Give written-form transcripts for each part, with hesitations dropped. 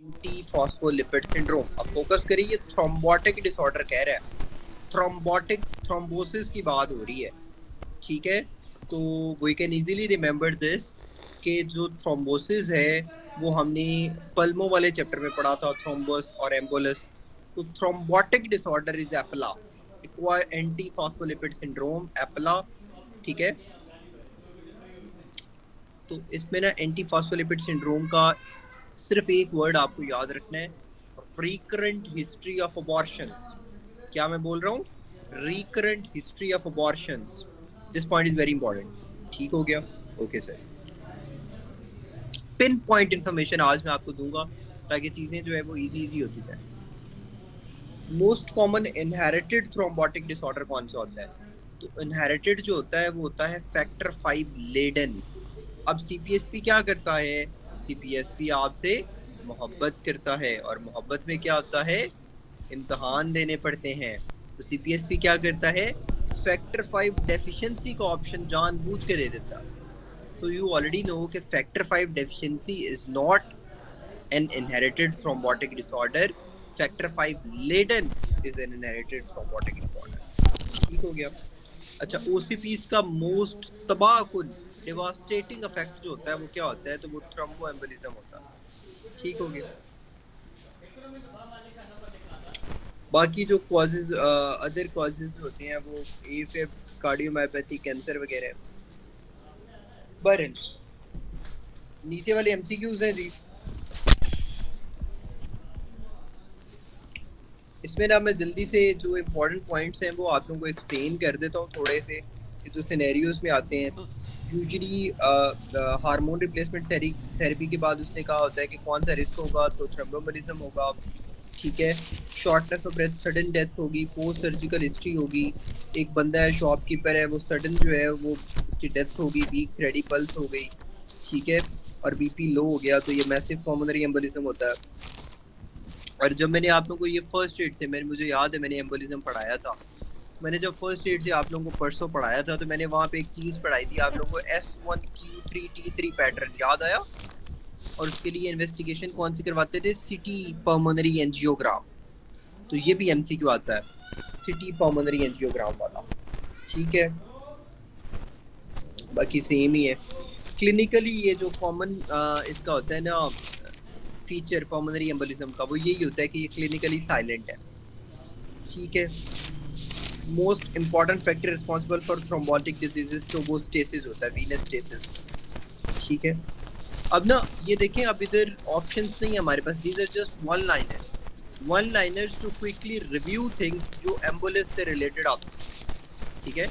Anti phospholipid syndrome. अब focus करिए, ये थ्रोम्बोटिक डिसऑर्डर कह रहा है, थ्रोम्बोटिक थ्रोम्बोसिस की बात हो रही है। ठीक है, तो we can easily remember this कि जो थ्रोम्बोसिस है वो हमने पल्मो वाले चैप्टर में पढ़ा था, थ्रोम्बस और एम्बोलस। तो thrombotic disorder is एपला, acquire anti phospholipid syndrome, एपला। ठीक है, तो इसमें ना एंटी फॉस्फोलिपिड सिंड्रोम का सिर्फ एक वर्ड आपको याद रखना है, रिकरेंट हिस्ट्री ऑफ अबॉर्शंस। क्या मैं बोल रहा हूँ? Recurrent history of abortions. This point is very important. ठीक हो गया? Okay sir. Pin point information आज मैं आपको दूंगा ताकि चीजें जो है वो इजी इजी होती जाए। Most common inherited thrombotic disorder कौन सा होता है? तो इनहेरिटेड जो होता है वो होता है फैक्टर 5 लेडन। अब सीपीएसपी क्या करता है? सीपीएसपी आपसे मोहब्बत करता है, और मोहब्बत में क्या होता है? इम्तहान देने पड़ते हैं। तो सीपीएसपी क्या करता है? फैक्टर 5 डेफिशिएंसी का ऑप्शन जानबूझ के दे देता है। सो यू ऑलरेडी नो कि factor 5 deficiency is not an inherited thrombotic disorder, factor 5 Leiden is an inherited thrombotic disorder. ठीक हो गया? अच्छा, ओसीपीज का मोस्ट तबाह कुन डिवास्टेटिंग इफेक्ट जो होता है वो क्या होता है? तो वो थ्रोम्बो एम्बोलिज्म होता है। ठीक हो गया? बाकी जो कॉजेज, अदर कॉजेज होते हैं वो एफib, कार्डियोमायोपैथी, कैंसर वगैरह। बरन नीचे वाले एमसीक्यूज हैं जी। इसमें ना मैं जल्दी से जो इम्पोर्टेंट पॉइंट्स हैं वो आप लोगों को एक्सप्लेन कर देता हूँ थोड़े से, कि जो सिनेरियोज में आते हैं। यूजुअली हार्मोन रिप्लेसमेंट थेरेपी के बाद उसने कहा होता है कि कौन सा रिस्क होगा, तो थ्रोम्बोएम्बोलिज्म होगा। ठीक है, shortness of breath, sudden death होगी, पोस्ट सर्जिकल हिस्ट्री होगी। एक बंदा है, शॉपकीपर है, वो सडन जो है वो उसकी डेथ होगी, वीक थ्रेडी पल्स हो गई। ठीक है, और बीपी लो हो गया, तो ये मैसिव पल्मोनरी एम्बोलिज्म होता है। और जब मैंने आप लोगों को ये फर्स्ट एड से, मैंने मुझे याद है मैंने एम्बोलिज्म पढ़ाया था, मैंने जब फर्स्ट एड से आप लोगों को परसों पढ़ाया था, तो मैंने वहाँ पे एक चीज़ पढ़ाई थी आप लोगों को, S1Q3T3 पैटर्न याद आया? और उसके लिए इन्वेस्टिगेशन कौन सी करवाते थे? City pulmonary angiogram. तो ये भी एमसीक्यू आता है, सिटी पल्मोनरी एंजियोग्राम वाला। ठीक है, बाकी सेम ही है। क्लिनिकली ये जो कॉमन इसका होता है ना फीचर पल्मोनरी एम्बोलिज्म का, वो यही होता है कि ये क्लिनिकली साइलेंट है। ठीक है, most important factor responsible for thrombotic diseases, तो वो स्टेसिस होता है, वीनस स्टेसिस। ठीक है, अब ना ये देखें, अब इधर ऑप्शंस नहीं है हमारे पास, these are just one liners to quickly review things जो एम्बुलेंस से रिलेटेड आते हैं। ठीक है,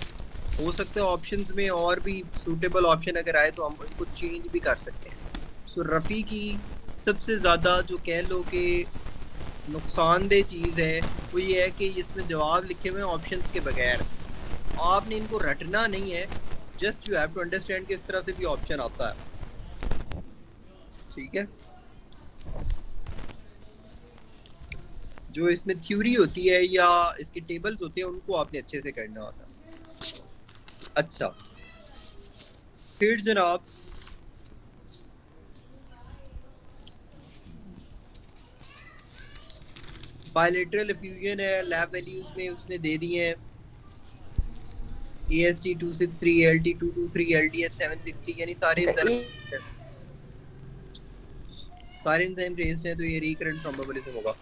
हो सकता है ऑप्शंस में और भी सूटेबल ऑप्शन अगर आए तो हम इनको चेंज भी कर सकते हैं। सो रफ़ी की सबसे ज़्यादा जो कह लो कि नुकसानदेह चीज़ है वो ये है कि इसमें जवाब लिखे हुए हैं ऑप्शंस के बगैर। आपने इनको रटना नहीं है, just you have to understand कि इस तरह से भी ऑप्शन आता है। ठीक है, जो इसमें थ्योरी होती है या इसके टेबल्स होते हैं उनको आपने अच्छे से करना होता है। अच्छा, फिर जनाब बायलेटरल एफ्यूजन है, लैब वैल्यूज में उसने दे दिए हैं AST 263, LT 223, LDH 760, यानी सारे एंजाइम रेज्ड हैं, तो ये रिकरेंट थ्रोम्बोएम्बोलिज्म होगा।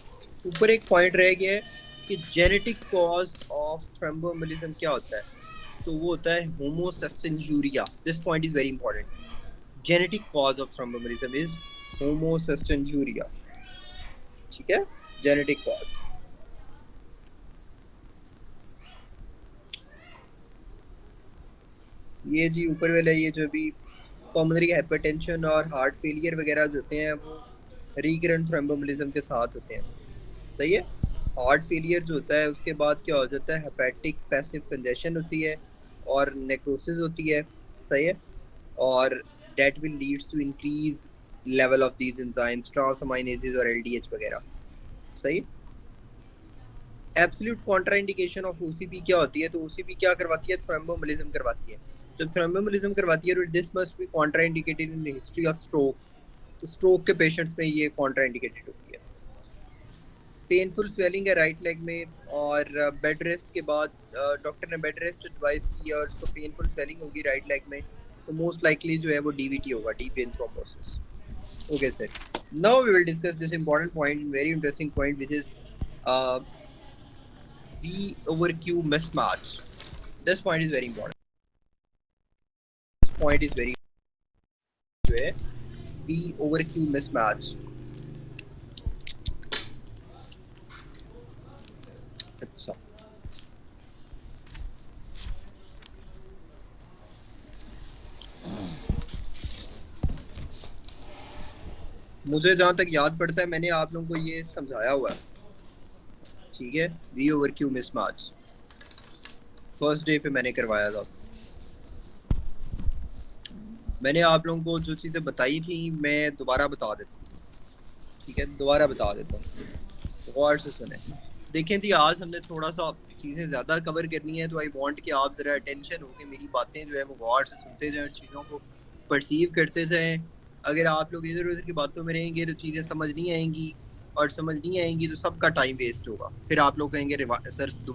ऊपर एक पॉइंट रह गया है कि जेनेटिक कॉज ऑफ थ्रोम्बोएम्बोलिज्म क्या होता है? तो वो होता है homocystinuria. This point is very important. Genetic cause of thromboembolism is homocystinuria. ठीक है, जेनेटिक कॉज। ये जी ऊपर वाला, ये जो भी पल्मोनरी हाइपरटेंशन और हार्ट फेलियर वगैरह जो होते हैं वो रिकरेंट थ्रोम्बोएम्बोलिज्म के साथ होते हैं। सही है, हार्ट फेलियर जो होता है उसके बाद क्या हो जाता है? हेपेटिक पैसिव कंजेशन होती है और नेक्रोसिस होती है। सही है, और that will leads to increase level of these enzymes, transaminases और एलडीएच वगैरह। सही। एब्सोल्यूट कॉन्ट्राइंडिकेशन ऑफ ओसीपी क्या होती है? तो ओसीपी क्या करवाती है? थ्रोम्बोएम्बोलिज्म करवाती है। जब थ्रोम्बोएम्बोलिज्म करवाती है, this must be contraindicated in history of stroke. Stroke के पेशेंट्स में ये कॉन्ट्राइंडिकेटेड होती है। पेनफुल स्वेलिंग है राइट लेग में, और बेड रेस्ट के बाद डॉक्टर ने बेड रेस्ट एडवाइस की और उसको पेनफुल स्वेलिंग होगी राइट लेग में, तो मोस्ट लाइकली जो है वो डीवीटी होगा, deep vein thrombosis. Okay, sir. Now we will discuss this important point, very interesting point, which is uh, V over Q mismatch. This point is very important. This point is very जो है V over Q mismatch. अच्छा, मुझे जहाँ तक याद पड़ता है मैंने आप लोगों को ये समझाया हुआ है, ठीक है। V over Q mismatch first day पे मैंने करवाया था। मैंने आप लोगों को जो चीज़ें बताई थी मैं दोबारा बता देता हूँ, ठीक है, दोबारा बता देता हूँ, गौर से सुने। देखें जी, आज हमने थोड़ा सा चीज़ें ज़्यादा कवर करनी है, तो आई वांट कि आप ज़रा अटेंशन हो के मेरी बातें जो है वो गौर से सुनते जाएं, चीज़ों को परसीव करते जाएं। अगर आप लोग इधर उधर की बातों में रहेंगे तो चीज़ें समझ नहीं आएंगी, और समझ नहीं आएंगी तो सबका टाइम वेस्ट होगा, फिर आप लोग कहेंगे सर